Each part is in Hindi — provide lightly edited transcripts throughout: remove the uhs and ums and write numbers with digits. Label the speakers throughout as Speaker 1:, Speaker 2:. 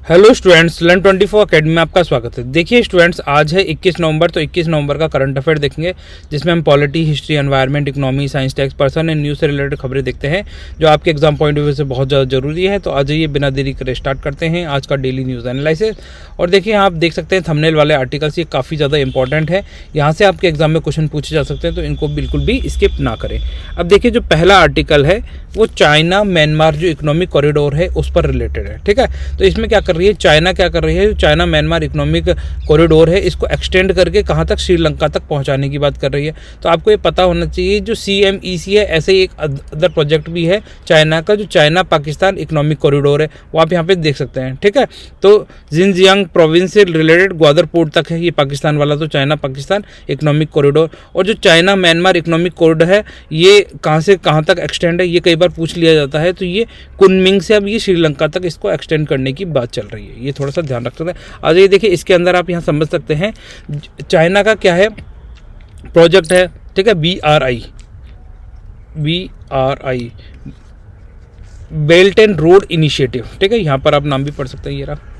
Speaker 1: हेलो स्टूडेंट्स, लर्न 24 अकेडमी में आपका स्वागत है। देखिए स्टूडेंट्स, आज है 21 नवंबर, तो 21 नवंबर का करंट अफेयर देखेंगे जिसमें हम polity, history, environment, economy, science, tax, person and news से रिलेटेड खबरें देखते हैं जो आपके एग्जाम पॉइंट ऑफ व्यू से बहुत ज़्यादा जरूरी है। तो आज ये बिना देरी करे स्टार्ट करते हैं आज का डेली न्यूज़ एनालिसिस। और देखिए आप देख सकते हैं थंबनेल वाले आर्टिकल्स, ये काफ़ी ज़्यादा इंपॉर्टेंट है, यहाँ से आपके एग्जाम में क्वेश्चन पूछे जा सकते हैं, तो इनको बिल्कुल भी स्किप ना करें। अब देखिए जो पहला आर्टिकल है वो चाइना म्यांमार जो इकोनॉमिक कॉरिडोर है उस पर रिलेटेड है। ठीक है, तो इसमें क्या कर रही है चाइना, क्या कर रही है, चाइना म्यांमार इकोनॉमिक कॉरिडोर है इसको एक्सटेंड करके कहाँ तक, श्रीलंका तक पहुँचाने की बात कर रही है। तो आपको ये पता होना चाहिए जो CMEC है, ऐसे ही एक अदर प्रोजेक्ट भी है चाइना का, जो चाइना पाकिस्तान इकोनॉमिक कॉरिडोर है, वो आप यहाँ पे देख सकते हैं। ठीक है, तो जिनजियांग प्रोविंस से रिलेटेड ग्वादर पोर्ट तक है ये पाकिस्तान वाला, तो चाइना पाकिस्तान इकोनॉमिक कॉरिडोर। और जो चाइना म्यांमार इकोनॉमिक कॉरिडोर है ये कहाँ से कहाँ तक एक्सटेंड है, ये कई बार पूछ लिया जाता है। तो ये कुनमिंग से अब ये श्रीलंका तक इसको एक्सटेंड करने की बात चल रही है, ये थोड़ा सा ध्यान रख सकते हैं। आज ये देखिए इसके अंदर आप यहाँ समझ सकते हैं चाइना का क्या है प्रोजेक्ट है। ठीक है, BRI belt and road initiative. ठीक है, यहाँ पर आप नाम भी पढ़ सकते हैं, ये रहा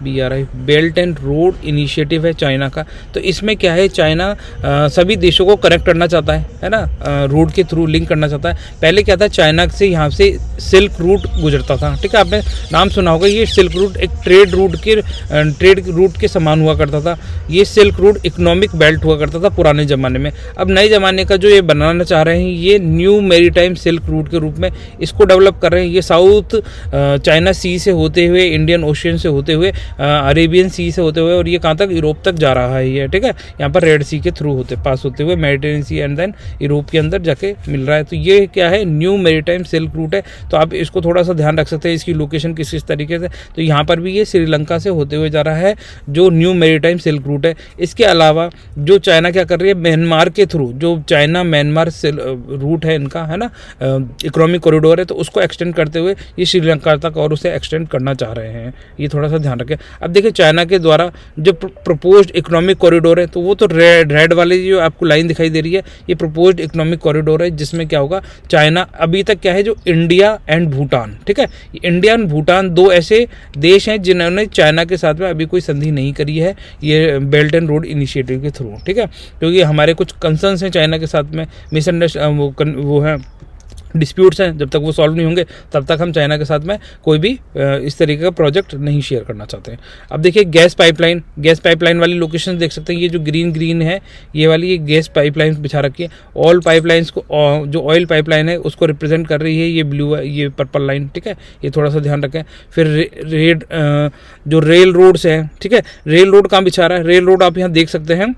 Speaker 1: BRI belt and road initiative है चाइना का। तो इसमें क्या है, चाइना सभी देशों को कनेक्ट करना चाहता है ना, रोड के थ्रू लिंक करना चाहता है। पहले क्या था, चाइना से यहाँ से सिल्क रूट गुजरता था। ठीक है, आपने नाम सुना होगा, ये सिल्क रूट एक ट्रेड रूट के समान हुआ करता था। ये सिल्क रूट इकोनॉमिक बेल्ट हुआ करता था पुराने ज़माने में। अब नए ज़माने का जो ये बनाना चाह रहे हैं, ये न्यू मैरीटाइम सिल्क रूट के रूप में इसको डेवलप कर रहे हैं। ये साउथ चाइना सी से होते हुए, इंडियन ओशियन से होते हुए, अरेबियन सी से होते हुए, और ये कहाँ तक, यूरोप तक जा रहा है ये। ठीक है, यहाँ पर रेड सी के थ्रू पास होते हुए Mediterranean sea and then Europe के अंदर जाके मिल रहा है। तो ये क्या है, न्यू मैरीटाइम सिल्क रूट है। तो आप इसको थोड़ा सा ध्यान रख सकते हैं, इसकी लोकेशन किस तरीके से। तो यहाँ पर भी ये श्रीलंका से होते हुए जा रहा है जो न्यू मैरीटाइम सिल्क रूट है। इसके अलावा जो चाइना क्या कर रही है, म्यांमार के थ्रू जो चाइना म्यांमार रूट है इनका, है ना, इकोनॉमिक कॉरिडोर है, तो उसको एक्सटेंड करते हुए ये श्रीलंका तक और उसे एक्सटेंड करना चाह रहे हैं, ये थोड़ा सा ध्यान रखें। अब देखिए चाइना के द्वारा जो प्रपोज्ड इकोनॉमिक कॉरिडोर है, तो वो तो रेड वाली जो आपको लाइन दिखाई दे रही है, ये प्रपोज्ड इकोनॉमिक कॉरिडोर है, जिसमें क्या होगा, चाइना अभी तक क्या है, जो इंडिया एंड भूटान, ठीक है, इंडिया एंड भूटान दो ऐसे देश हैं जिन्होंने चाइना के साथ में अभी कोई संधि नहीं करी है ये बेल्ट एंड रोड इनिशिएटिव के थ्रू। ठीक है, क्योंकि हमारे कुछ कंसर्न्स हैं चाइना के साथ में, मिसअंडरस्टैंड वो है, डिस्प्यूट्स हैं, जब तक वो सॉल्व नहीं होंगे तब तक हम चाइना के साथ में कोई भी इस तरीके का प्रोजेक्ट नहीं शेयर करना चाहते हैं। अब देखिए गैस पाइपलाइन वाली लोकेशन देख सकते हैं, ये जो ग्रीन है ये वाली, ये गैस पाइपलाइन बिछा रखी है। ऑल पाइपलाइंस को, जो ऑयल पाइपलाइन है उसको रिप्रेजेंट कर रही है ये ब्लू, ये पर्पल लाइन। ठीक है, ये थोड़ा सा ध्यान रखें। फिर जो रेल रोड्स हैं, ठीक है, रेल रोड कहाँ बिछा रहा है, रेल रोड आप यहाँ देख सकते हैं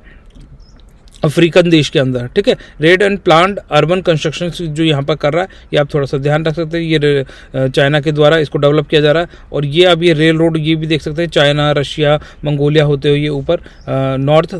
Speaker 1: अफ्रीकन देश के अंदर। ठीक है, red and plant urban construction जो यहाँ पर कर रहा है, ये आप थोड़ा सा ध्यान रख सकते हैं, ये चाइना के द्वारा इसको डेवलप किया जा रहा है। और ये अब ये रेल रोड ये भी देख सकते हैं, चाइना, रशिया, मंगोलिया होते हुए ये ऊपर नॉर्थ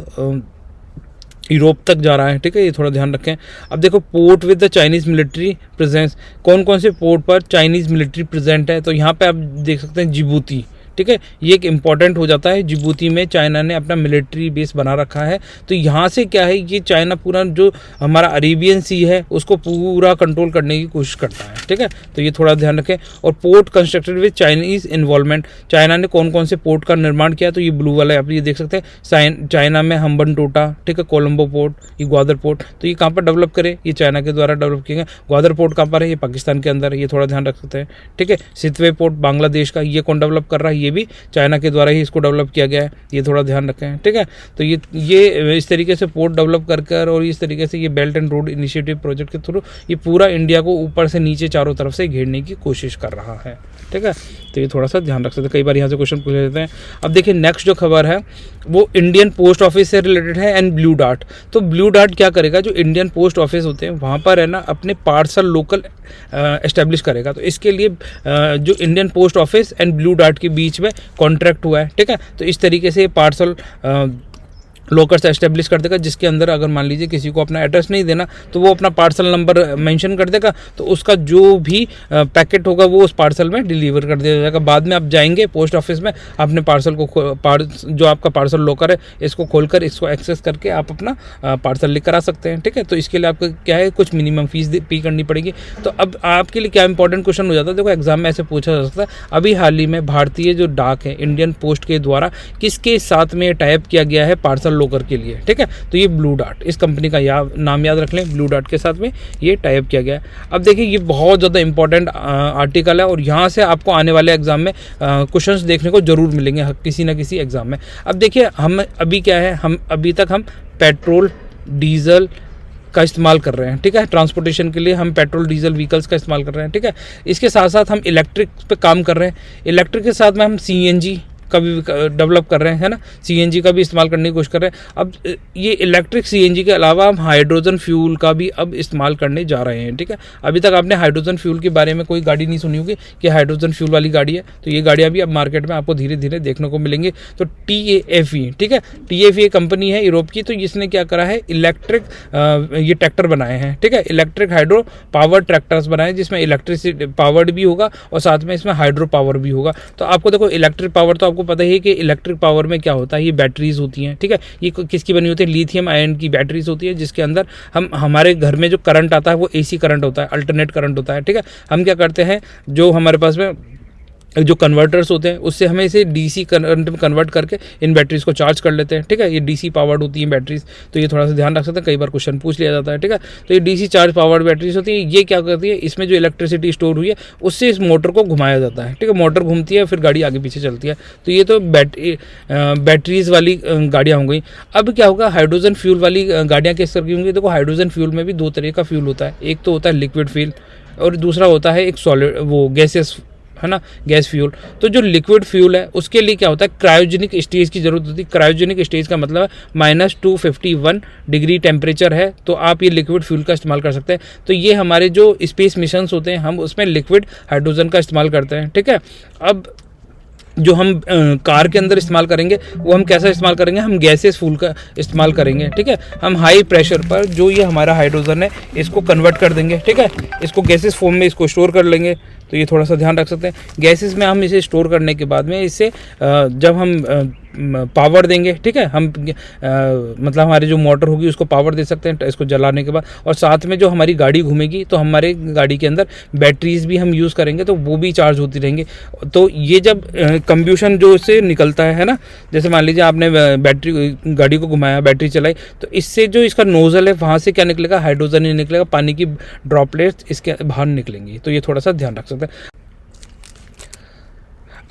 Speaker 1: यूरोप तक जा रहा है। ठीक है, ये थोड़ा ध्यान रखें। अब देखो port with the Chinese military presence, कौन कौन से पोर्ट पर चाइनीज़ मिलिट्री प्रेजेंट है, तो यहाँ पे आप देख सकते हैं जिबूती। ठीक है, ये एक इम्पॉर्टेंट हो जाता है, जिबूती में चाइना ने अपना मिलिट्री बेस बना रखा है। तो यहाँ से क्या है, ये चाइना पूरा जो हमारा अरेबियन सी है उसको पूरा कंट्रोल करने की कोशिश करता है। ठीक है, तो ये थोड़ा ध्यान रखें। और port constructed with Chinese involvement, China ने कौन कौन से पोर्ट का निर्माण किया, तो ये ब्लू वाला आप ये देख सकते हैं, चाइना में हम्बनटोटा, ठीक है, कोलंबो पोर्ट, ये ग्वादर पोर्ट, तो ये कहाँ पर डेवलप करे, ये चाइना के द्वारा डेवलप किए गए। ग्वादर पोर्ट कहाँ पर है, ये पाकिस्तान के अंदर है, ये थोड़ा ध्यान रख सकते हैं। ठीक है, सितवे पोर्ट बांग्लादेश का, ये कौन डेवलप कर रहा है, ये भी चाइना के द्वारा ही इसको डेवलप किया गया है, ये थोड़ा ध्यान रखें। ठीक है, तो ये इस तरीके से पोर्ट डेवलप कर और इस तरीके से ये belt and road initiative project के थ्रू ये पूरा इंडिया को ऊपर से नीचे चारों तरफ से घेरने की कोशिश कर रहा है। ठीक है, तो ये थोड़ा सा ध्यान रख सकते हैं, कई बार यहाँ से क्वेश्चन पूछ लेते हैं। अब देखिए नेक्स्ट जो खबर है वो इंडियन पोस्ट ऑफिस से रिलेटेड है एंड ब्लू डार्ट। तो ब्लू डार्ट क्या करेगा, जो इंडियन पोस्ट ऑफिस होते हैं वहाँ पर है ना अपने पार्सल लोकल एस्टेब्लिश करेगा। तो इसके लिए जो Indian post office and blue dart के बीच में कॉन्ट्रैक्ट हुआ है। ठीक है, तो इस तरीके से पार्सल लोकर से एस्टेब्लिश कर देगा, जिसके अंदर अगर मान लीजिए किसी को अपना एड्रेस नहीं देना तो वो अपना पार्सल नंबर मेंशन कर देगा, तो उसका जो भी पैकेट होगा वो उस पार्सल में डिलीवर कर दिया जाएगा। बाद में आप जाएंगे पोस्ट ऑफिस में, अपने पार्सल को जो आपका पार्सल लोकर है इसको खोलकर इसको एक्सेस करके आप अपना पार्सल लेकर आ सकते हैं। ठीक है, तो इसके लिए आपको क्या है, कुछ मिनिमम फीस पे करनी पड़ेगी। तो अब आपके लिए क्या इंपॉर्टेंट क्वेश्चन हो जाता है, देखो एग्जाम में ऐसे पूछा जा सकता है, अभी हाल ही में भारतीय जो डाक है, इंडियन पोस्ट के द्वारा किसके साथ में टाइप किया गया है पार्सल लोकर के लिए। ठीक है, तो ये ब्लू डार्ट, इस कंपनी का नाम याद रख लें, ब्लू डार्ट के साथ में ये टाइप किया गया है। अब देखिए ये बहुत ज़्यादा इंपॉर्टेंट आर्टिकल है और यहाँ से आपको आने वाले एग्जाम में क्वेश्चंस देखने को जरूर मिलेंगे किसी ना किसी एग्जाम में। अब देखिए हम अभी क्या है, हम अभी तक हम पेट्रोल डीजल का इस्तेमाल कर रहे हैं। ठीक है, ट्रांसपोर्टेशन के लिए हम पेट्रोल डीजल व्हीकल्स का इस्तेमाल कर रहे हैं। ठीक है, इसके साथ साथ हम इलेक्ट्रिक पे काम कर रहे हैं, इलेक्ट्रिक के साथ में हम सीएनजी का भी डेवलप कर रहे हैं, है ना, सीएनजी का भी इस्तेमाल करने की कोशिश कर रहे हैं। अब ये इलेक्ट्रिक सीएनजी के अलावा हम हाइड्रोजन फ्यूल का भी अब इस्तेमाल करने जा रहे हैं। ठीक है, अभी तक आपने हाइड्रोजन फ्यूल के बारे में कोई गाड़ी नहीं सुनी होगी कि हाइड्रोजन फ्यूल वाली गाड़ी है, तो ये गाड़ियाँ भी अब मार्केट में आपको धीरे धीरे देखने को मिलेंगी। तो TAFE, ठीक है, TAFE कंपनी है यूरोप की, तो इसने क्या करा है, इलेक्ट्रिक ये ट्रैक्टर बनाए हैं। ठीक है, इलेक्ट्रिक हाइड्रो पावर ट्रैक्टर्स बनाए जिसमें इलेक्ट्रिसिटी पावर्ड भी होगा और साथ में इसमें हाइड्रो पावर भी होगा। तो आपको देखो इलेक्ट्रिक पावर तो आपको पता ही है कि इलेक्ट्रिक पावर में क्या होता है, ये बैटरीज होती हैं। ठीक है, ये किसकी बनी होती है, लिथियम आयन की बैटरीज होती है, जिसके अंदर हम हमारे घर में जो करंट आता है वो AC करंट होता है, अल्टरनेट करंट होता है। ठीक है, हम क्या करते हैं, जो हमारे पास में जो कन्वर्टर्स होते हैं उससे हमें इसे DC करंट में कन्वर्ट करके इन बैटरीज को चार्ज कर लेते हैं। ठीक है, ये DC पावर्ड होती हैं बैटरीज, तो ये थोड़ा सा ध्यान रख सकते हैं, कई बार क्वेश्चन पूछ लिया जाता है। ठीक है, तो ये DC चार्ज पावर्ड बैटरीज होती है, ये क्या करती है, इसमें जो इलेक्ट्रिसिटी स्टोर हुई है उससे इस मोटर को घुमाया जाता है। ठीक है, मोटर घूमती है, फिर गाड़ी आगे पीछे चलती है। तो ये तो बैटरीज वाली गाड़ियाँ हो गई। अब क्या होगा, हाइड्रोजन फ्यूल वाली गाड़ियाँ किस तरह की होंगी, देखो हाइड्रोजन फ्यूल में भी दो तरह का फ्यूल होता है, एक तो होता है लिक्विड फ्यूल और दूसरा होता है एक सॉलिड, वो गैसेस, है ना, गैस फ्यूल। तो जो लिक्विड फ्यूल है उसके लिए क्या होता है, क्रायोजेनिक स्टेज की जरूरत होती है। क्रायोजेनिक स्टेज का मतलब है -251 डिग्री टेम्परेचर है, तो आप ये लिक्विड फ्यूल का इस्तेमाल कर सकते हैं। तो ये हमारे जो स्पेस मिशंस होते हैं हम उसमें लिक्विड हाइड्रोजन का इस्तेमाल करते हैं। ठीक है, अब जो हम कार के अंदर इस्तेमाल करेंगे वो हम कैसा इस्तेमाल करेंगे, हम गैसेस फ्यूल का इस्तेमाल करेंगे। ठीक है, हम हाई प्रेशर पर जो ये हमारा हाइड्रोजन है इसको कन्वर्ट कर देंगे। ठीक है, इसको गैसेस फॉर्म में इसको स्टोर कर लेंगे। तो ये थोड़ा सा ध्यान रख सकते हैं, गैसेस में हम इसे स्टोर करने के बाद में इससे जब हम पावर देंगे, ठीक है, हम मतलब हमारी जो मोटर होगी उसको पावर दे सकते हैं इसको जलाने के बाद, और साथ में जो हमारी गाड़ी घूमेगी तो हमारे गाड़ी के अंदर बैटरीज भी हम यूज़ करेंगे तो वो भी चार्ज होती रहेंगी। तो ये जब कंब्यूशन जो इससे निकलता है ना, जैसे मान लीजिए आपने बैटरी गाड़ी को घुमाया, बैटरी चलाई, तो इससे जो इसका नोजल है वहाँ से क्या निकलेगा, हाइड्रोजन ही निकलेगा, पानी की ड्रॉपलेट्स इसके बाहर निकलेंगी। तो ये थोड़ा सा ध्यान रख सकते हैं।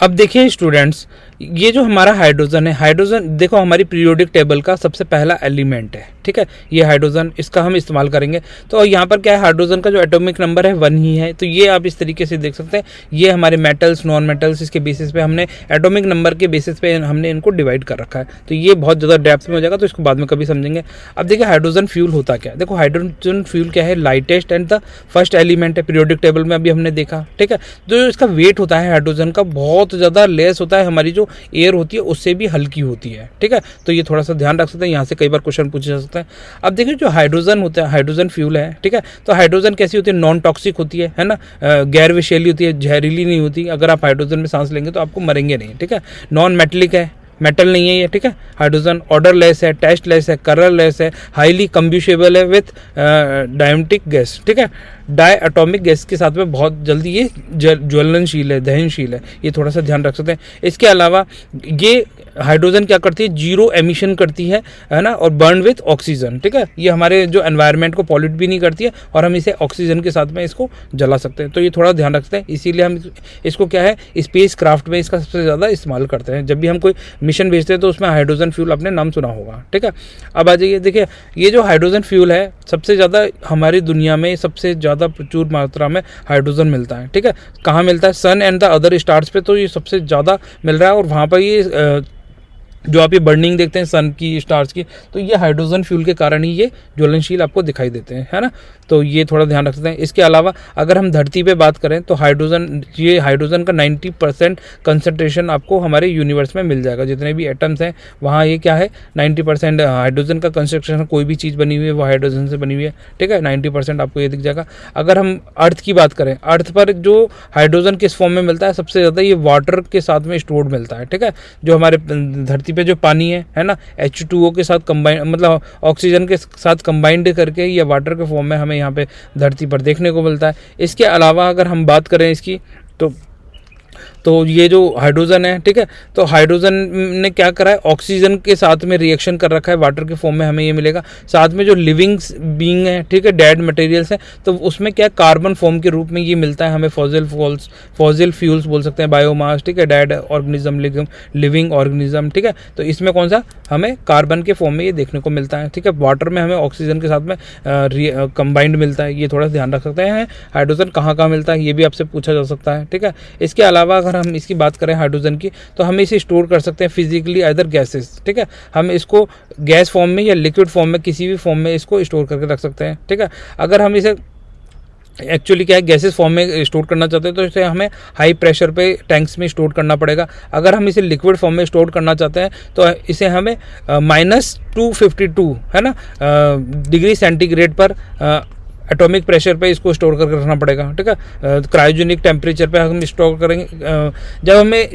Speaker 1: अब देखिए स्टूडेंट्स, ये जो हमारा हाइड्रोजन है, हाइड्रोजन देखो हमारी पीरियोडिक टेबल का सबसे पहला एलिमेंट है। ठीक है, ये हाइड्रोजन, इसका हम इस्तेमाल करेंगे। तो यहाँ पर क्या है, हाइड्रोजन का जो एटॉमिक नंबर है 1 ही है। तो ये आप इस तरीके से देख सकते हैं, ये हमारे मेटल्स, नॉन मेटल्स, इसके बेसिस पे हमने एटॉमिक नंबर के बेसिस पे हमने इनको डिवाइड कर रखा है। तो ये बहुत ज़्यादा डेप्थ में हो जाएगा, तो इसको बाद में कभी समझेंगे। अब देखिए हाइड्रोजन फ्यूल होता क्या है, देखो हाइड्रोजन फ्यूल क्या है, lightest and the first element है पीरियोडिक टेबल में, अभी हमने देखा। ठीक है, जो इसका वेट होता है हाइड्रोजन का बहुत ज़्यादा लेस होता है, हमारी जो एयर होती है उससे भी हल्की होती है। ठीक है, तो ये थोड़ा सा ध्यान रख सकते हैं, यहाँ से कई बार क्वेश्चन पूछे जा सकते हैं। अब देखिए जो हाइड्रोजन होता है, हाइड्रोजन फ्यूल है, ठीक है, तो हाइड्रोजन कैसी होती है, नॉन टॉक्सिक होती है ना, गैर विषैली होती है, जहरीली नहीं होती। अगर आप हाइड्रोजन में सांस लेंगे तो आपको मरेंगे नहीं। ठीक है, नॉन मेटलिक है, मेटल नहीं है ये। ठीक है, हाइड्रोजन ऑर्डरलेस है, टेस्टलेस है, कलरलेस है, हाईली कंब्यूशेबल है विथ डायनेमिक गैस। ठीक है, डाई एटॉमिक गैस के साथ में बहुत जल्दी ये ज्वलनशील है, दहनशील है, ये थोड़ा सा ध्यान रख सकते हैं। इसके अलावा ये हाइड्रोजन क्या करती है, जीरो एमिशन करती है ना, और बर्न विथ ऑक्सीजन। ठीक है, ये हमारे जो एनवायरनमेंट को पॉल्यूट भी नहीं करती है और हम इसे ऑक्सीजन के साथ में इसको जला सकते हैं। तो ये थोड़ा ध्यान रखते हैं, इसीलिए हम इसको क्या है, स्पेस क्राफ्ट में इसका सबसे ज़्यादा इस्तेमाल करते हैं। जब भी हम कोई मिशन भेजते हैं तो उसमें हाइड्रोजन फ्यूल आपने नाम सुना होगा। ठीक है, अब आ जाइए, देखिए ये जो हाइड्रोजन फ्यूल है सबसे ज़्यादा हमारी दुनिया में सबसे ज़्यादा प्रचुर मात्रा में हाइड्रोजन मिलता है। ठीक है, कहाँ मिलता है, सन एंड द अदर स्टार्स पे तो ये सबसे ज़्यादा मिल रहा है, और वहाँ पर ये जो आप ये बर्निंग देखते हैं सन की, स्टार्स की, तो ये हाइड्रोजन फ्यूल के कारण ही ये ज्वलनशील आपको दिखाई देते हैं, है ना। तो ये थोड़ा ध्यान रख सकते हैं। इसके अलावा अगर हम धरती पे बात करें तो हाइड्रोजन का 90% कंसंट्रेशन आपको हमारे यूनिवर्स में मिल जाएगा। जितने भी एटम्स हैं वहाँ ये क्या है, 90% हाइड्रोजन का कंस्ट्रक्शन, कोई भी चीज़ बनी हुई है वो हाइड्रोजन से बनी हुई है, ठीक है। 90% आपको ये दिख जाएगा। अगर हम अर्थ की बात करें, अर्थ पर जो हाइड्रोजन किस फॉर्म में मिलता है, सबसे ज़्यादा ये वाटर के साथ में स्टोर्ड मिलता है, ठीक है। जो हमारे धरती पे जो पानी है ना, H2O के साथ कंबाइन, मतलब ऑक्सीजन के साथ कंबाइंड करके या वाटर के फॉर्म में हमें यहाँ पे धरती पर देखने को मिलता है। इसके अलावा अगर हम बात करें इसकी, तो ये जो हाइड्रोजन है, ठीक है, तो हाइड्रोजन ने क्या करा है, ऑक्सीजन के साथ में रिएक्शन कर रखा है, वाटर के फॉर्म में हमें ये मिलेगा। साथ में जो लिविंग बीइंग है, ठीक है, डेड मटेरियल्स हैं, तो उसमें क्या कार्बन फॉर्म के रूप में ये मिलता है हमें, फॉसिल फ्यूल्स बोल सकते हैं, बायोमास, ठीक है, डेड ऑर्गेनिज्म, लिविंग ऑर्गेनिज्म, ठीक है। तो इसमें कौन सा, हमें कार्बन के फॉर्म में ये देखने को मिलता है, ठीक है। वाटर में हमें ऑक्सीजन के साथ में कंबाइंड मिलता है, ये थोड़ा ध्यान रख सकते हैं। हाइड्रोजन कहाँ कहाँ मिलता है ये भी आपसे पूछा जा सकता है, ठीक है। इसके अलावा अगर हम इसकी बात करें हाइड्रोजन की, तो हम इसे स्टोर कर सकते हैं फिजिकली अदर गैसेस, ठीक है। हम इसको गैस फॉर्म में या लिक्विड फॉर्म में, किसी भी फॉर्म में इसको स्टोर करके रख सकते हैं, ठीक है। अगर हम इसे एक्चुअली क्या है, गैसेस फॉर्म में स्टोर करना चाहते हैं तो इसे हमें हाई प्रेशर पे टैंक्स में स्टोर करना पड़ेगा। अगर हम इसे लिक्विड फॉर्म में स्टोर करना चाहते हैं तो इसे हमें -252 है ना डिग्री सेंटीग्रेड पर एटॉमिक प्रेशर पे इसको स्टोर करके रखना पड़ेगा, ठीक है। क्रायोजेनिक टेम्परेचर पे हम स्टोर करेंगे।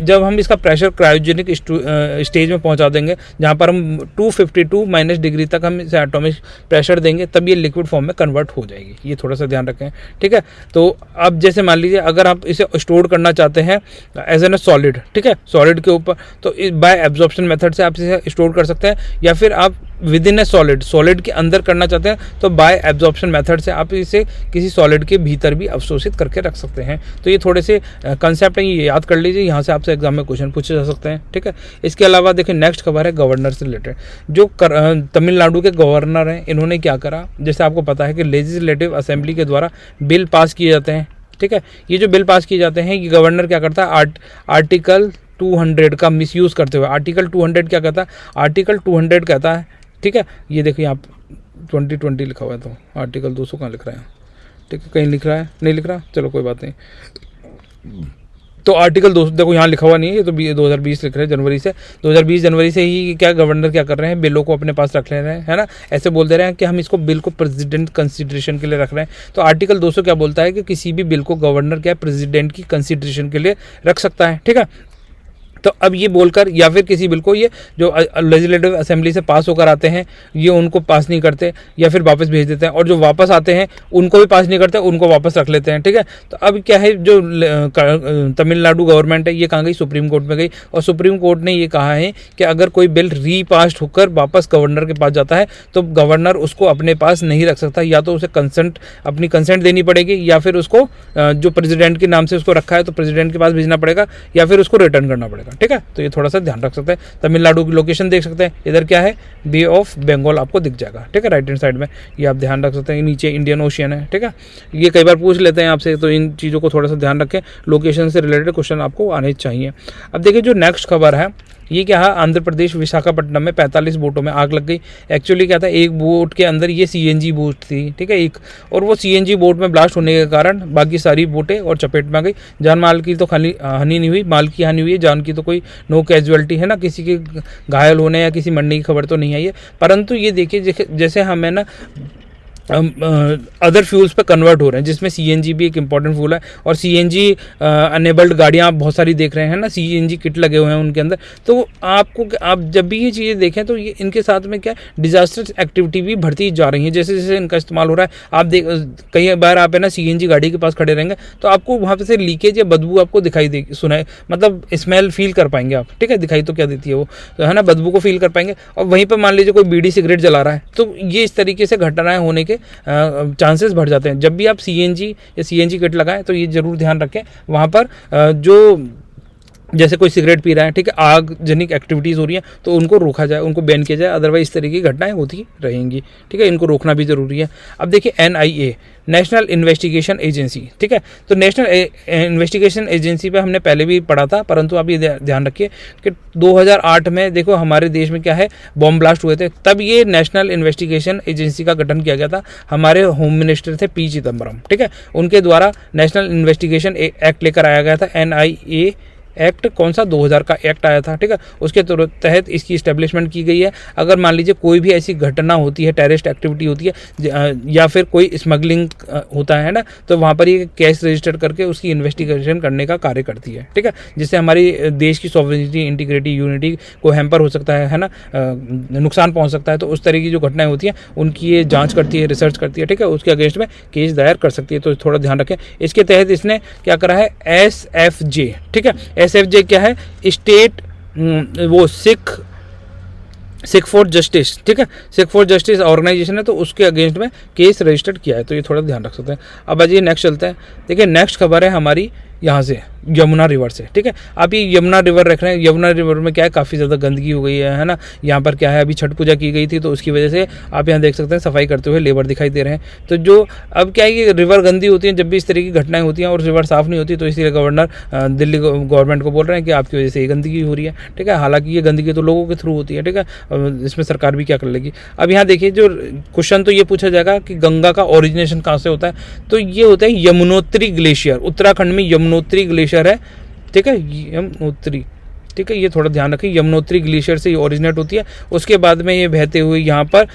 Speaker 1: जब हम इसका प्रेशर क्रायोजेनिक स्टेज में पहुंचा देंगे, जहां पर हम 252 माइनस डिग्री तक हम इसे एटॉमिक प्रेशर देंगे, तब ये लिक्विड फॉर्म में कन्वर्ट हो जाएगी। ये थोड़ा सा ध्यान रखें, ठीक है। तो अब जैसे मान लीजिए अगर आप इसे स्टोर करना चाहते हैं एज एन सॉलिड, ठीक है, सॉलिड के ऊपर, तो बाय एब्जॉर्प्शन मेथड से आप इसे स्टोर कर सकते हैं, या फिर आप विद इन ए सॉलिड के अंदर करना चाहते हैं तो बाय एब्जॉर्प्शन मेथड से आप इसे किसी सॉलिड के भीतर भी अवशोषित करके रख सकते हैं। तो ये थोड़े से कंसेप्ट हैं, ये याद कर लीजिए, यहाँ से आपसे एग्जाम में क्वेश्चन पूछे जा सकते हैं, ठीक है। इसके अलावा देखिए नेक्स्ट खबर है गवर्नर से रिलेटेड। जो तमिलनाडु के गवर्नर हैं, इन्होंने क्या करा, जैसे आपको पता है कि लेजिस्लेटिव असेंबली के द्वारा बिल पास किए जाते हैं, ठीक है। ये जो बिल पास किए जाते हैं, ये गवर्नर क्या करता है, आर्टिकल 200 का मिसयूज़ करते हुए, आर्टिकल 200 क्या कहता है, आर्टिकल 200 कहता है, ठीक है। ये देखिए यहाँ 2020 लिखा हुआ है, तो आर्टिकल 200 कहाँ लिख रहा है, ठीक है, कहीं लिख रहा है, नहीं लिख रहा, चलो कोई बात नहीं। तो आर्टिकल 200 देखो यहाँ लिखा हुआ नहीं है, ये तो 2020 लिख रहे हैं, जनवरी से, 2020 जनवरी से ही क्या गवर्नर क्या कर रहे हैं, बिलों को अपने पास रख ले रहे हैं, है ना। ऐसे बोल दे रहे हैं कि हम इसको बिल को प्रेसिडेंट कंसिडरेशन के लिए रख रहे हैं। तो आर्टिकल 200 क्या बोलता है कि किसी भी बिल को गवर्नर क्या प्रेसिडेंट की कंसिडरेशन के लिए रख सकता है, ठीक है। तो अब ये बोलकर, या फिर किसी बिल को ये जो लेजिस्लेटिव असेंबली से पास होकर आते हैं, ये उनको पास नहीं करते या फिर वापस भेज देते हैं, और जो वापस आते हैं उनको भी पास नहीं करते, उनको वापस रख लेते हैं, ठीक है। तो अब क्या है, जो तमिलनाडु गवर्नमेंट है, ये कहाँ गई, सुप्रीम कोर्ट में गई, और सुप्रीम कोर्ट ने ये कहा है कि अगर कोई बिल रीपास्ड होकर वापस गवर्नर के पास जाता है तो गवर्नर उसको अपने पास नहीं रख सकता, या तो उसे अपनी कंसेंट देनी पड़ेगी, या फिर उसको जो प्रेसिडेंट के नाम से उसको रखा है तो प्रेसिडेंट के पास भेजना पड़ेगा, या फिर उसको रिटर्न करना पड़ेगा, ठीक है। तो ये थोड़ा सा ध्यान रख सकते हैं। तमिलनाडु की लोकेशन देख सकते हैं, इधर क्या है, बे ऑफ बंगाल आपको दिख जाएगा, ठीक है, राइट हैंड साइड में, ये आप ध्यान रख सकते हैं। नीचे इंडियन ओशियन है, ठीक है। ये कई बार पूछ लेते हैं आपसे, तो इन चीज़ों को थोड़ा सा ध्यान रखें, लोकेशन से रिलेटेड क्वेश्चन आपको आने चाहिए। अब देखिए जो नेक्स्ट खबर है, ये क्या है, आंध्र प्रदेश विशाखापट्टनम में 45 बोटों में आग लग गई। एक्चुअली क्या था, एक बोट के अंदर ये CNG बोट थी, ठीक है, एक, और वो CNG बोट में ब्लास्ट होने के कारण बाकी सारी बोटें और चपेट में आ गई। जान माल की तो खाली हानि नहीं हुई, माल की हानि हुई है, जान की तो कोई नो कैजुअलिटी है ना, किसी के घायल होने या किसी मरने की खबर तो नहीं आई है। परंतु ये देखिए जैसे हमें ना अदर फ्यूल्स पे कन्वर्ट हो रहे हैं, जिसमें CNG भी एक इंपॉर्टेंट फ्यूल है, और CNG अनेबल्ड गाड़ियाँ आप बहुत सारी देख रहे हैं ना, CNG किट लगे हुए हैं उनके अंदर। तो आप जब भी ये चीज़ें देखें तो ये इनके साथ में क्या डिजास्टर एक्टिविटी भी बढ़ती जा रही है, जैसे जैसे इनका इस्तेमाल हो रहा है। आप कई बार आप है ना CNG गाड़ी के पास खड़े रहेंगे तो आपको वहाँ पे से लीकेज या बदबू आपको दिखाई देगी, सुनाए, मतलब स्मेल फील कर पाएंगे आप, ठीक है। दिखाई तो क्या देती है वो, तो है ना, बदबू को फील कर पाएंगे। और वहीं पर मान लीजिए कोई बीड़ी सिगरेट जला रहा है, तो ये इस तरीके से घटनाएं होने के चांसेस बढ़ जाते हैं। जब भी आप CNG या CNG किट लगाएं तो ये जरूर ध्यान रखें, वहाँ पर जो जैसे कोई सिगरेट पी रहा है, ठीक है, आगजनिक एक्टिविटीज़ हो रही है तो उनको रोका जाए, उनको बैन किया जाए, अदरवाइज इस तरीके की घटनाएं होती रहेंगी, ठीक है, इनको रोकना भी ज़रूरी है। अब देखिए NIA, नेशनल इन्वेस्टिगेशन एजेंसी, ठीक है, तो नेशनल इन्वेस्टिगेशन एजेंसी पे हमने पहले भी पढ़ा था, परंतु आप ये ध्यान रखिए कि 2008 में देखो हमारे देश में क्या है, बॉम्ब ब्लास्ट हुए थे, तब ये नेशनल इन्वेस्टिगेशन एजेंसी का गठन किया गया था। हमारे होम मिनिस्टर थे P चिदम्बरम, ठीक है, उनके द्वारा नेशनल इन्वेस्टिगेशन एक्ट लेकर आया गया था, NIA एक्ट, कौन सा 2000 का एक्ट आया था, ठीक है, उसके तहत इसकी इस्टेब्लिशमेंट की गई है। अगर मान लीजिए कोई भी ऐसी घटना होती है, टेररिस्ट एक्टिविटी होती है या फिर कोई स्मगलिंग होता है ना, तो वहाँ पर ये केस रजिस्टर करके उसकी इन्वेस्टिगेशन करने का कार्य करती है, ठीक है, जिससे हमारी देश की सॉवरेनिटी, इंटीग्रिटी, यूनिटी को हैम्पर हो सकता है ना, नुकसान पहुँच सकता है। तो उस तरह की जो घटनाएं होती हैं उनकी ये जाँच करती है, रिसर्च करती है, ठीक है, उसके अगेंस्ट में केस दायर कर सकती है, तो थोड़ा ध्यान रखें। इसके तहत इसने क्या करा है, SFJ, ठीक है, SFJ क्या है, स्टेट वो सिख फॉर जस्टिस, ठीक है, सिख फॉर जस्टिस ऑर्गेनाइजेशन है, तो उसके अगेंस्ट में केस रजिस्टर्ड किया है, तो ये थोड़ा ध्यान रख सकते हैं। अब अजय नेक्स्ट चलते हैं। देखिए नेक्स्ट खबर है हमारी यहाँ से यमुना रिवर से, ठीक है, आप ये यमुना रिवर रख रहे हैं। यमुना रिवर में क्या है, काफ़ी ज़्यादा गंदगी हो गई है ना, यहाँ पर क्या है, अभी छठ पूजा की गई थी तो उसकी वजह से आप यहाँ देख सकते हैं सफाई करते हुए लेबर दिखाई दे रहे हैं। तो जो अब क्या है कि रिवर गंदी होती है, जब भी इस तरह की घटनाएं होती हैं और रिवर साफ़ नहीं होती, तो इसलिए गवर्नर दिल्ली गवर्नमेंट को बोल रहे हैं कि आपकी वजह से ये गंदगी हो रही है, ठीक है, हालांकि ये गंदगी तो लोगों के थ्रू होती है, ठीक है, इसमें सरकार भी क्या कर लेगी। अब यहाँ देखिए जो क्वेश्चन तो ये पूछा जाएगा कि गंगा का ओरिजिनेशन कहाँ से होता है, तो ये होता है यमुनोत्री ग्लेशियर, उत्तराखंड में यमुनोत्री ग्लेशियर है, ठीक है, यमुनोत्री, ठीक है, ये थोड़ा ध्यान रखें, यमुनोत्री ग्लेशियर से ये ओरिजिनेट होती है। उसके बाद में ये बहते हुए यहाँ पर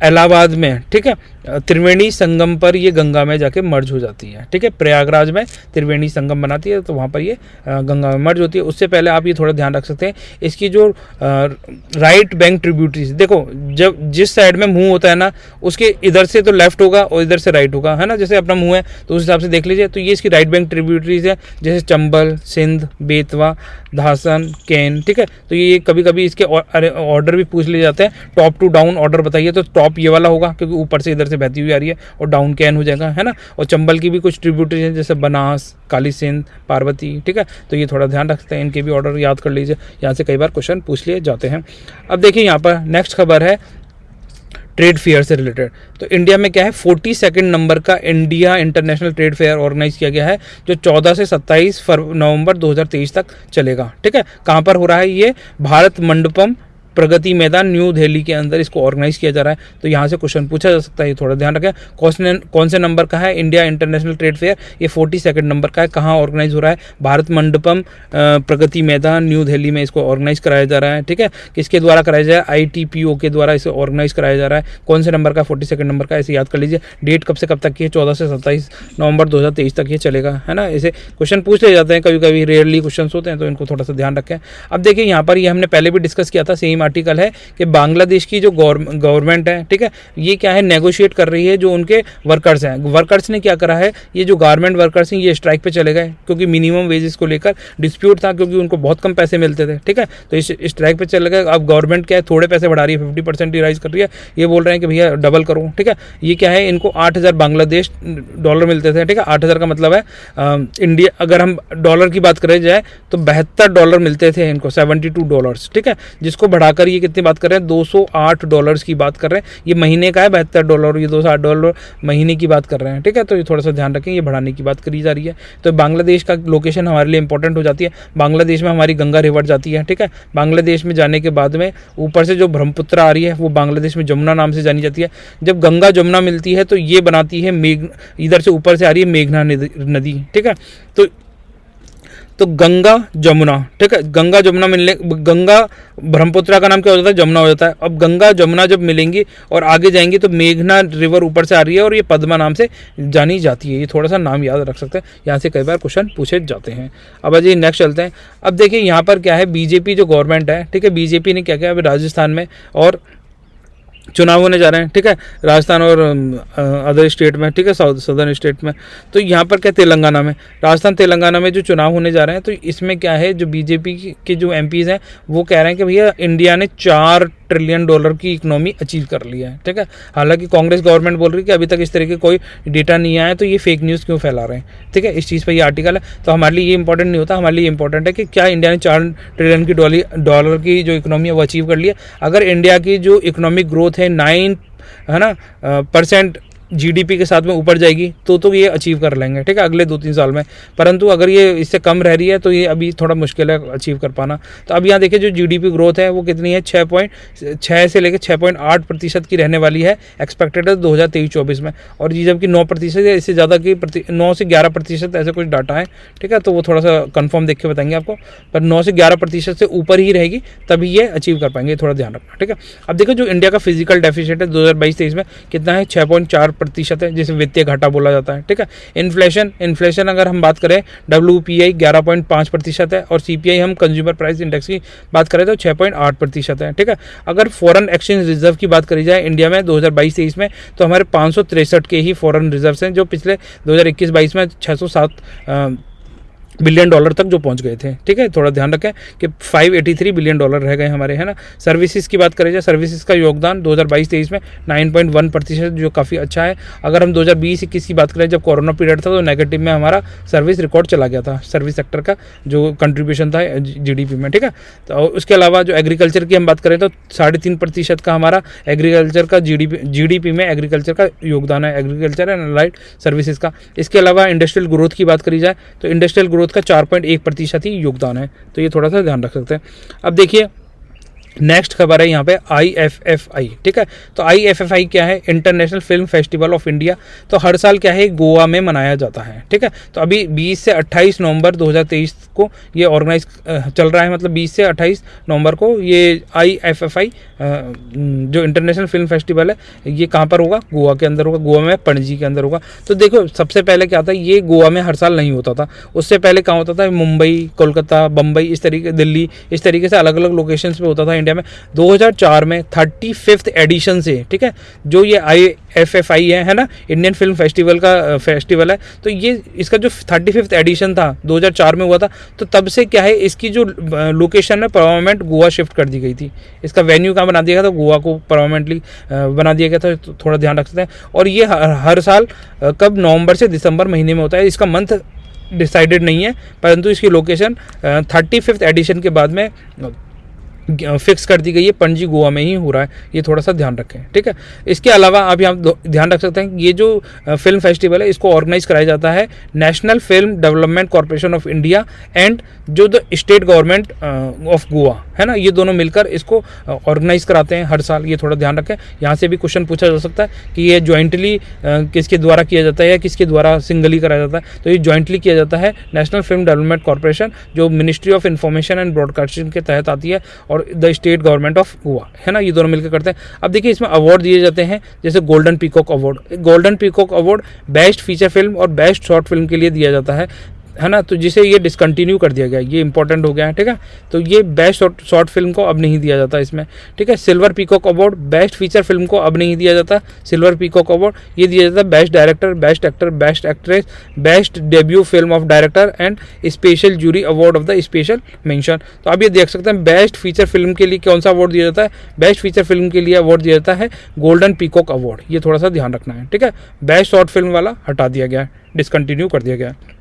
Speaker 1: इलाहाबाद में, ठीक है, त्रिवेणी संगम पर ये गंगा में जाके मर्ज हो जाती है, ठीक है, प्रयागराज में त्रिवेणी संगम बनाती है, तो वहाँ पर ये गंगा में मर्ज होती है। उससे पहले आप ये थोड़ा ध्यान रख सकते हैं, इसकी जो राइट बैंक ट्रिब्यूटरीज, देखो जब जिस साइड में मुंह होता है ना, उसके इधर से तो लेफ्ट होगा और इधर से राइट होगा, है ना, जैसे अपना मुंह है तो उस हिसाब से देख लीजिए। तो ये इसकी राइट बैंक ट्रिब्यूटरीज है, जैसे चंबल, सिंध, बेतवा, धासन, कैन, ठीक है, तो ये कभी कभी इसके ऑर्डर भी पूछ लिए जाते हैं, टॉप टू डाउन ऑर्डर बताइए, तो टॉप ये वाला होगा क्योंकि ऊपर से इधर से बहती हुई आ रही है, और डाउन कैन हो जाएगा, है ना। और चंबल की भी कुछ ट्रिब्यूटरीज हैं जैसे बनास, काली सिंध, पार्वती, ठीक है, तो ये थोड़ा ध्यान रखते हैं, इनके भी ऑर्डर याद कर लीजिए, यहाँ से कई बार क्वेश्चन पूछ लिए जाते हैं। अब देखिए यहाँ पर नेक्स्ट खबर है ट्रेड फेयर से रिलेटेड। तो इंडिया में क्या है, 42 नंबर का India International Trade Fair organise किया गया है, जो 14 से 27 नवंबर 2023 तक चलेगा, ठीक है। कहाँ पर हो रहा है ये, भारत मंडपम प्रगति मैदान न्यू दिल्ली के अंदर इसको ऑर्गेनाइज किया जा रहा है। तो यहाँ से क्वेश्चन पूछा जा सकता है, ये थोड़ा ध्यान रखें। कौन से नंबर का है इंडिया इंटरनेशनल ट्रेड फेयर, ये 42 नंबर का है। कहाँ ऑर्गेनाइज हो रहा है, भारत मंडपम प्रगति मैदान न्यू दिल्ली में इसको ऑर्गेनाइज कराया जा रहा है, ठीक है। किसके द्वारा कराया जा रहा है, ITPO के द्वारा इसे ऑर्गेनाइज कराया जा रहा है। कौन से नंबर का, 42 नंबर का, ऐसे याद कर लीजिए। डेट कब से कब तक की है, 14 से 27 नवंबर 2023 तक ये चलेगा, है ना। इसे क्वेश्चन पूछ ले जाते हैं, कभी कभी रेयरली क्वेश्चन होते हैं, तो इनको थोड़ा सा ध्यान रखें। अब देखिए यहाँ पर ये हमने पहले भी डिस्कस किया था, सेम आर्टिकल है कि बांग्लादेश की जो गवर्नमेंट है, ठीक है, ये क्या है, नेगोशिएट कर रही है जो उनके वर्कर्स हैं। वर्कर्स ने क्या करा है, ये जो गारमेंट वर्कर्स हैं ये स्ट्राइक पे चले गए, क्योंकि मिनिमम वेजेस को लेकर डिस्प्यूट था, क्योंकि उनको बहुत कम पैसे मिलते थे, ठीक है। तो इस स्ट्राइक पे चले गए। अब गवर्नमेंट क्या है, थोड़े पैसे बढ़ा रही है, 50% ही राइज कर रही है। ये बोल रहे हैं कि भैया डबल करो, ठीक है। ये क्या है, इनको 8,000 बांग्लादेश डॉलर मिलते थे, ठीक है। 8,000 का मतलब है इंडिया, अगर हम डॉलर की बात करें जाए तो $72 मिलते थे इनको, $72, ठीक है। जिसको बढ़ाकर ये कितनी बात कर रहे हैं, $208 की बात कर रहे हैं। ये महीने का है $72, ये $208 महीने की बात कर रहे हैं, ठीक है। तो ये थोड़ा सा ध्यान रखें, ये बढ़ाने की बात करी जा रही है। तो बांग्लादेश का लोकेशन हमारे लिए इंपॉर्टेंट हो जाती है। बांग्लादेश में हमारी गंगा रिवर जाती है, ठीक है। बांग्लादेश में जाने के बाद में ऊपर से जो ब्रह्मपुत्र आ रही है वो बांग्लादेश में जमुना नाम से जानी जाती है। जब गंगा जमुना मिलती है तो ये बनाती है इधर से ऊपर से आ रही है मेघना नदी, ठीक है। तो गंगा जमुना, ठीक है, गंगा जमुना मिलने, गंगा ब्रह्मपुत्र का नाम क्या हो जाता है, जमुना हो जाता है। अब गंगा जमुना जब मिलेंगी और आगे जाएंगी तो मेघना रिवर ऊपर से आ रही है और ये पद्मा नाम से जानी जाती है। ये थोड़ा सा नाम याद रख सकते हैं, यहाँ से कई बार क्वेश्चन पूछे जाते हैं। अब अजय नेक्स्ट चलते हैं। अब देखिए यहाँ पर क्या है, बीजेपी जो गवर्नमेंट है, ठीक है, बीजेपी ने क्या किया, अभी राजस्थान में और चुनाव होने जा रहे हैं, ठीक है, राजस्थान और अदर स्टेट में, ठीक है, सदर्न स्टेट में। तो यहाँ पर क्या, तेलंगाना में, राजस्थान तेलंगाना में जो चुनाव होने जा रहे हैं, तो इसमें क्या है, जो बीजेपी के जो MPs हैं वो कह रहे हैं कि भैया इंडिया ने 4 ट्रिलियन डॉलर की इकोनॉमी अचीव कर लिया है, ठीक है। हालांकि कांग्रेस गवर्नमेंट बोल रही है कि अभी तक इस तरह के कोई डेटा नहीं आया, तो ये फेक न्यूज़ क्यों फैला रहे हैं, ठीक है। इस चीज़ पर ये आर्टिकल है, तो हमारे लिए ये इंपॉर्टेंट नहीं होता, हमारे लिए इंपॉर्टेंट है कि क्या इंडिया ने 4 ट्रिलियन की डॉलर की जो इकोनॉमी है वो अचीव कर लिया। अगर इंडिया की जो इकोनॉमिक ग्रोथ है 9 है ना % जीडीपी के साथ में ऊपर जाएगी तो ये अचीव कर लेंगे, ठीक है, अगले 2-3 साल में। परंतु अगर ये इससे कम रह रही है तो ये अभी थोड़ा मुश्किल है अचीव कर पाना। तो अब यहाँ देखिए जो जीडीपी ग्रोथ है वो कितनी है, 6 से लेकर 6.8% की रहने वाली है एक्सपेक्टेड है 2023-24 में, और ये जबकि 9% है, इससे ज़्यादा की 9 से 11% ऐसे कुछ डाटा है, ठीक है। तो वो थोड़ा सा कन्फर्म देख के बताएंगे आपको, पर 9 से 11% से ऊपर ही रहेगी तभी ये अचीव कर पाएंगे, थोड़ा ध्यान रखना, ठीक है। अब देखो जो इंडिया का फिजिकल डेफिसिट है 2022-23 में कितना है, 6.4% है, जिसे वित्तीय घाटा बोला जाता है, ठीक है। इन्फ्लेशन अगर हम बात करें WPI 11.5% है, और CPI हम कंज्यूमर प्राइस इंडेक्स की बात करें तो 6.8% है, ठीक है। अगर फॉरेन एक्सचेंज रिजर्व की बात करी जाए इंडिया में 2022-23 में, तो हमारे 563 के ही फॉरेन रिजर्व्स हैं, जो पिछले 2021-22 में 607 बिलियन डॉलर तक जो पहुंच गए थे, ठीक है। थोड़ा ध्यान रखें कि 583 बिलियन डॉलर रह गए हमारे, है ना। सर्विसेज की बात करें जाए, सर्विसेज का योगदान 2022-23 में 9.1%, जो काफ़ी अच्छा है। अगर हम 2020-21 की बात करें, जब कोरोना पीरियड था, तो नेगेटिव में हमारा सर्विस रिकॉर्ड चला गया था, सर्विस सेक्टर का जो कंट्रीब्यूशन था GDP में, ठीक है। तो उसके अलावा जो एग्रीकल्चर की हम बात करें तो 3.5% का हमारा एग्रीकल्चर का GDP में एग्रीकल्चर का योगदान है, एग्रीकल्चर एंड अलाइड सर्विसेज का। इसके अलावा इंडस्ट्रियल ग्रोथ की बात करी जाए तो इंडस्ट्रियल ग्रोथ का 4.1% ही योगदान है, तो ये थोड़ा सा ध्यान रख सकते हैं। अब देखिए नेक्स्ट खबर है यहाँ पे IFFI, ठीक है। तो IFFI क्या है, international film festival of India. तो हर साल क्या है, गोवा में मनाया जाता है, ठीक है। तो अभी 20 से 28 नवंबर 2023 को ये ऑर्गेनाइज चल रहा है, मतलब 20 से 28 नवंबर को ये IFFI जो इंटरनेशनल फिल्म फेस्टिवल है ये कहाँ पर होगा, गोवा के अंदर होगा, गोवा में पणजी के अंदर होगा। तो देखो सबसे पहले क्या था, ये गोवा में हर साल नहीं होता था, उससे पहले कहाँ होता था, मुंबई, कोलकाता, बम्बई, इस तरीके, दिल्ली, इस तरीके से अलग अलग लोकेशंस पे होता था इंडिया में। 2004 में 35th एडिशन से, ठीक है, जो ये IFFI है ना, इंडियन फिल्म फेस्टिवल का फेस्टिवल है, तो ये इसका जो 35th एडिशन था 2004 में हुआ था, तो तब से क्या है, इसकी जो लोकेशन है परमानेंट गोवा शिफ्ट कर दी गई थी, इसका वेन्यू कहाँ बना दिया गया था, गोवा को परमानेंटली बना दिया गया था, तो थोड़ा ध्यान रख सकते हैं। और ये हर साल कब, नवंबर से दिसंबर महीने में होता है, इसका मंथ डिसाइडेड नहीं है, परंतु इसकी लोकेशन 35th एडिशन के बाद में फिक्स कर दी गई है, पणजी गोवा में ही हो रहा है, ये थोड़ा सा ध्यान रखें, ठीक है। इसके अलावा आप यहाँ ध्यान रख सकते हैं, ये जो फिल्म फेस्टिवल है इसको ऑर्गेनाइज कराया जाता है national film development corporation of India and जो the state government of Goa, है ना, ये दोनों मिलकर इसको ऑर्गेनाइज कराते हैं हर साल, ये थोड़ा ध्यान रखें। यहाँ से भी क्वेश्चन पूछा जा सकता है कि ये ज्वाइंटली किसके द्वारा किया जाता है या किसके द्वारा सिंगली कराया जाता है, तो ये ज्वाइंटली किया जाता है नेशनल फिल्म डेवलपमेंट कॉर्पोरेशन, जो ministry of information and broadcasting के तहत आती है, और the state government of Goa, है ना, ये दोनों मिलकर करते हैं। अब देखिए इसमें अवार्ड दिए जाते हैं, जैसे golden peacock award best feature film और बेस्ट शॉर्ट फिल्म के लिए दिया जाता है ना, तो जिसे ये डिसकंटिन्यू कर दिया गया, ये इंपॉर्टेंट हो गया है, ठीक है। तो ये बेस्ट शॉर्ट फिल्म को अब नहीं दिया जाता इसमें, ठीक है। Silver peacock award best feature film को अब नहीं दिया जाता, सिल्वर पीकॉक अवार्ड ये दिया जाता है best director, best actor, best actress, best debut film of director and special jury award of the special mention. तो आप ये देख सकते हैं बेस्ट फीचर फिल्म के लिए कौन सा अवार्ड दिया जाता है, बेस्ट फीचर फिल्म के लिए अवार्ड दिया जाता है गोल्डन पीकॉक अवार्ड, ये थोड़ा सा ध्यान रखना है, ठीक है। बेस्ट शॉर्ट फिल्म वाला हटा दिया गया है, डिसकंटिन्यू कर दिया गया है।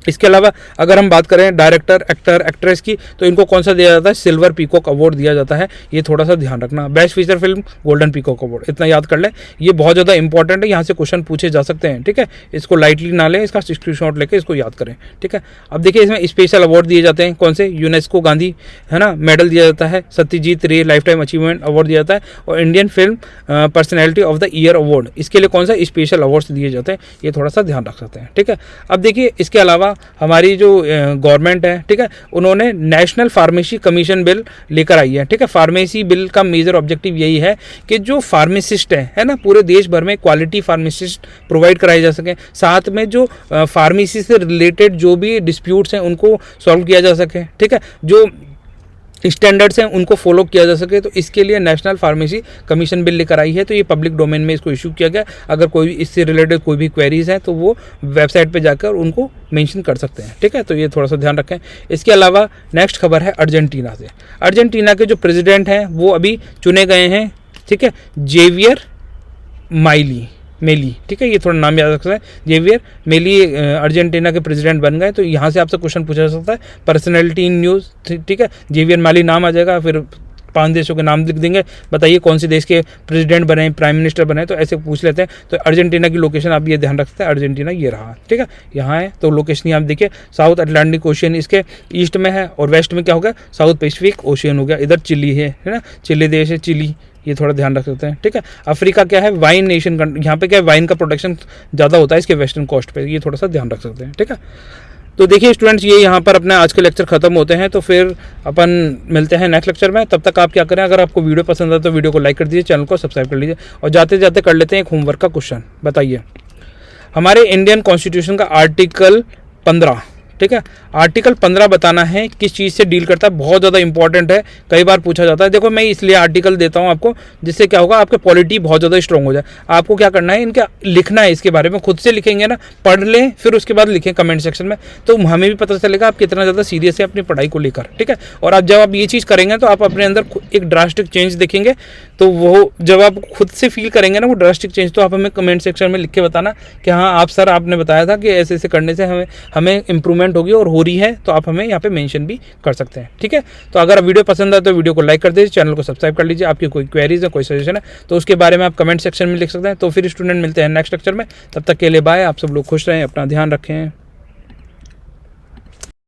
Speaker 1: इसके अलावा अगर हम बात करें डायरेक्टर, एक्टर, एक्ट्रेस की, तो इनको कौन सा दिया जाता है, सिल्वर पीकॉक अवार्ड दिया जाता है, ये थोड़ा सा ध्यान रखना। Best feature film golden peacock award, इतना याद कर लें, ये बहुत ज़्यादा इंपॉर्टेंट है, यहाँ से क्वेश्चन पूछे जा सकते हैं, ठीक है। इसको लाइटली ना लें, इसका स्क्रीनशॉट लेके इसको याद करें, ठीक है। अब देखिए इसमें स्पेशल अवार्ड दिए जाते हैं, कौन से, यूनेस्को गांधी, है ना, मेडल दिया जाता है, सत्यजीत रे लाइफ टाइम अचीवमेंट अवार्ड दिया जाता है, और Indian film personality of the year award, इसके लिए कौन सा स्पेशल अवार्ड्स दिए जाते हैं, ये थोड़ा सा ध्यान रख सकते हैं, ठीक है। अब देखिए इसके अलावा हमारी जो गवर्नमेंट है, ठीक है, उन्होंने नेशनल फार्मेसी कमीशन बिल लेकर आई है, ठीक है। फार्मेसी बिल का मेजर ऑब्जेक्टिव यही है कि जो फार्मासिस्ट है ना, पूरे देश भर में क्वालिटी फार्मासिस्ट प्रोवाइड कराए जा सके, साथ में जो फार्मेसी से रिलेटेड जो भी डिस्प्यूट्स हैं उनको सॉल्व किया जा सके, ठीक है, जो स्टैंडर्ड्स हैं उनको फॉलो किया जा सके, तो इसके लिए नेशनल फार्मेसी कमीशन बिल लेकर आई है। तो ये पब्लिक डोमेन में इसको इशू किया गया, अगर कोई इससे रिलेटेड कोई भी क्वेरीज हैं तो वो वेबसाइट पे जाकर उनको मेंशन कर सकते हैं, ठीक है। तो ये थोड़ा सा ध्यान रखें। इसके अलावा नेक्स्ट खबर है अर्जेंटीना से। अर्जेंटीना के जो प्रेसिडेंट हैं वो अभी चुने गए हैं, ठीक है, जेवियर मेली, ठीक है, ये थोड़ा नाम याद रखना है। जेवियर मेली अर्जेंटीना के प्रेसिडेंट बन गए। तो यहाँ से आपसे क्वेश्चन पूछा जा सकता है, पर्सनैलिटी इन न्यूज़, ठीक है, जेवियर मेली नाम आ जाएगा, फिर 5 देशों के नाम लिख देंगे, बताइए कौन से देश के प्रेसिडेंट बने, प्राइम मिनिस्टर बने, तो ऐसे पूछ लेते हैं। तो अर्जेंटीना की लोकेशन आप ये ध्यान रखते हैं, अर्जेंटीना ये रहा, ठीक है, यहाँ है। तो लोकेशन यहाँ देखिए, साउथ अटलांटिक ओशियन इसके ईस्ट में है, और वेस्ट में क्या हो गया, साउथ पैसिफिक ओशियन हो गया। इधर चिली है ना, चिली देश है, चिली, ये थोड़ा ध्यान रख सकते हैं, ठीक है। अफ्रीका क्या है, वाइन नेशन, यहाँ पे क्या है, वाइन का प्रोडक्शन ज़्यादा होता है इसके वेस्टर्न कोस्ट पे, ये थोड़ा सा ध्यान रख सकते हैं, ठीक है। तो देखिए स्टूडेंट्स, ये यहाँ पर अपने आज के लेक्चर खत्म होते हैं, तो फिर अपन मिलते हैं नेक्स्ट लेक्चर में। तब तक आप क्या करें, अगर आपको वीडियो पसंद आए तो वीडियो को लाइक कर दीजिए, चैनल को सब्सक्राइब कर लीजिए, और जाते जाते कर लेते हैं एक होमवर्क का क्वेश्चन। बताइए, हमारे इंडियन कॉन्स्टिट्यूशन का आर्टिकल 15, ठीक है, आर्टिकल 15 बताना है किस चीज़ से डील करता है, बहुत ज़्यादा इंपॉर्टेंट है, कई बार पूछा जाता है। देखो मैं इसलिए आर्टिकल देता हूँ आपको, जिससे क्या होगा, आपके पॉलिटी बहुत ज़्यादा स्ट्रॉन्ग हो जाए। आपको क्या करना है, इनका लिखना है, इसके बारे में खुद से लिखेंगे ना, पढ़ लें, फिर उसके बाद लिखें कमेंट सेक्शन में, तो हमें भी पता चलेगा आप कितना ज़्यादा सीरियस है अपनी पढ़ाई को लेकर, ठीक है। और आप जब आप ये चीज़ करेंगे तो आप अपने अंदर एक ड्रास्टिक चेंज देखेंगे, तो वो जब आप खुद से फील करेंगे ना वो ड्रास्टिक चेंज, तो आप हमें कमेंट सेक्शन में लिख के बताना कि हाँ आप सर, आपने बताया था कि ऐसे ऐसे करने से हमें इंप्रूवमेंट होगी और हो रही है, तो आप हमें यहाँ पे मेंशन भी कर सकते हैं, ठीक है। तो अगर वीडियो पसंद आए तो वीडियो को लाइक कर दीजिए, चैनल को सब्सक्राइब कर लीजिए। आपकी कोई क्वेरीज है, कोई सजेशन है तो उसके बारे में आप कमेंट सेक्शन में लिख सकते हैं। तो फिर स्टूडेंट मिलते हैं नेक्स्ट लेक्चर में, तब तक के लिए बाय। आप सब लोग खुश रहें, अपना ध्यान रखें।